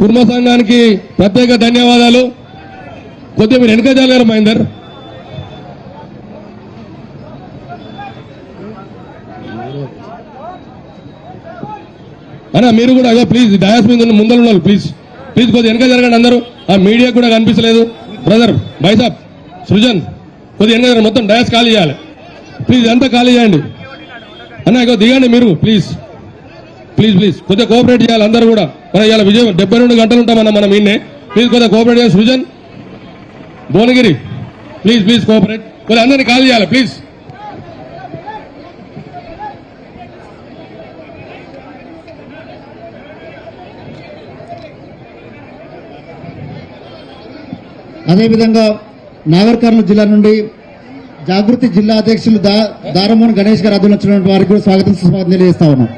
కుర్మ సంఘానికి ప్రత్యేక ధన్యవాదాలు. కొద్దిగా మీరు వెనక జాగారు మహేందర్. అన్నా మీరు కూడా అదే ప్లీజ్ డయాస్ మీద ముందర ఉండాలి ప్లీజ్ ప్లీజ్ కొద్దిగా వెనక జరగండి అందరూ. ఆ మీడియా కూడా కనిపించలేదు. బ్రదర్ బైసాబ్ సృజన్ కొద్దిగా వెనక జరగండి, మొత్తం డయాస్ ఖాళీ చేయాలి ప్లీజ్, అంతా ఖాళీ చేయండి అన్న. ఇక దిగండి మీరు ప్లీజ్ ప్లీజ్ ప్లీజ్ కొద్దిగా కోఆపరేట్ చేయాలి అందరూ కూడా. మనం ఇవాళ విజయం 72 గంటలు ఉంటామన్నా మనం ఇన్నే. ప్లీజ్ కొద్దిగా కోఆపరేట్ చేయాలి. Srujan Bhuvanagiri please please cooperate, కొద్దిగా అందరినీ ఖాళీ చేయాలి ప్లీజ్. అదేవిధంగా నాగర్ కర్నూలు జిల్లా నుండి జాగృతి జిల్లా అధ్యక్షులు దారమోహన్ గణేష్ గారు ఆధ్వర్యంలో వారికి కూడా స్వాగతం సుస్వాగతం తెలియజేస్తా ఉన్నాం.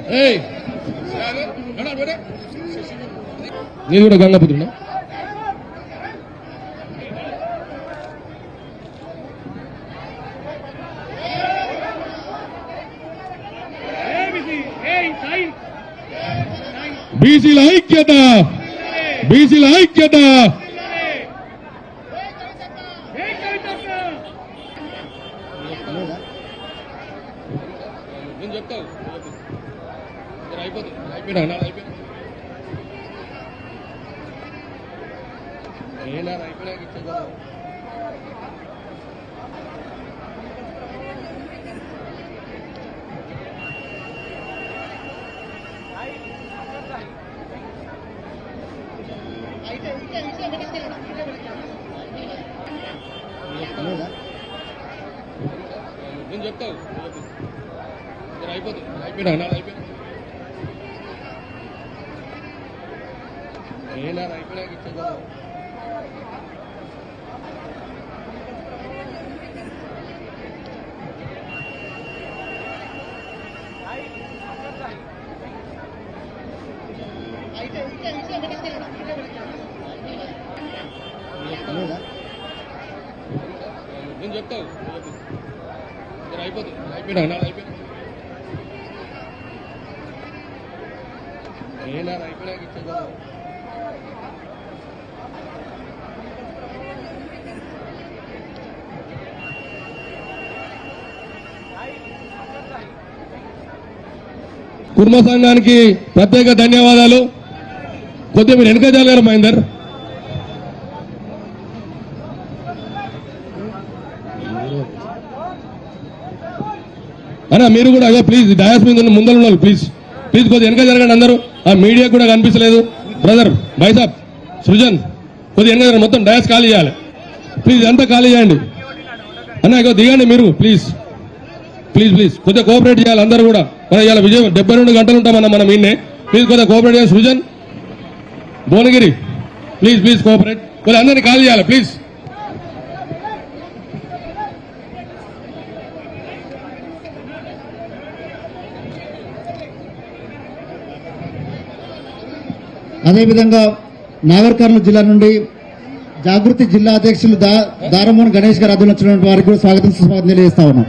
నేను కూడా గంగాపుత్రున్నా. బీసీల ఐక్యత, బీసీల ఐక్యత. నేను చెప్తాను అయిపోతుంది, అయిపోయినా అయిపోయినా అయిపోయినాక ఇచ్చేదా. నేను చెప్తాను అయిపోతుంది, అయిపోయినా అయిపోయినా అయిపోయినాక ఇచ్చేదా. నేను చెప్తాను అయిపోతుంది, అయిపోయినా అయిపోయినా అయిపోయినాక ఇచ్చేదా. కుర్మ సంఘానికి ప్రత్యేక ధన్యవాదాలు. కొద్దిగా మీరు వెనక జాగారు మహేందర్. అన్నా మీరు కూడా అదే ప్లీజ్ డయాస్ మీద ముందర ఉండాలి ప్లీజ్ ప్లీజ్ కొద్దిగా వెనక జరగండి అందరూ. ఆ మీడియా కూడా కనిపించలేదు. బ్రదర్ బైసాబ్ సృజన్ కొద్దిగా వెనక జరగండి, మొత్తం డయాస్ ఖాళీ చేయాలి ప్లీజ్, అంతా ఖాళీ చేయండి అన్న. ఇక దిగండి మీరు ప్లీజ్ ప్లీజ్ ప్లీజ్ కొద్దిగా కోఆపరేట్ చేయాలి అందరూ కూడా. మనం ఇవాళ విజయం 72 గంటలు ఉంటామన్నా మనం ఇన్నే. ప్లీజ్ కొద్దిగా కోఆపరేట్ చేయాలి. Srujan Bhuvanagiri please please cooperate, కొద్దిగా అందరినీ ఖాళీ చేయాలి ప్లీజ్. అదేవిధంగా నాగర్ కర్నూలు జిల్లా నుండి జాగృతి జిల్లా అధ్యక్షులు దారమోహన్ గణేష్ గారు ఆధ్వర్యంలో వారికి కూడా స్వాగతం సుస్వాగతం తెలియజేస్తా ఉన్నాం.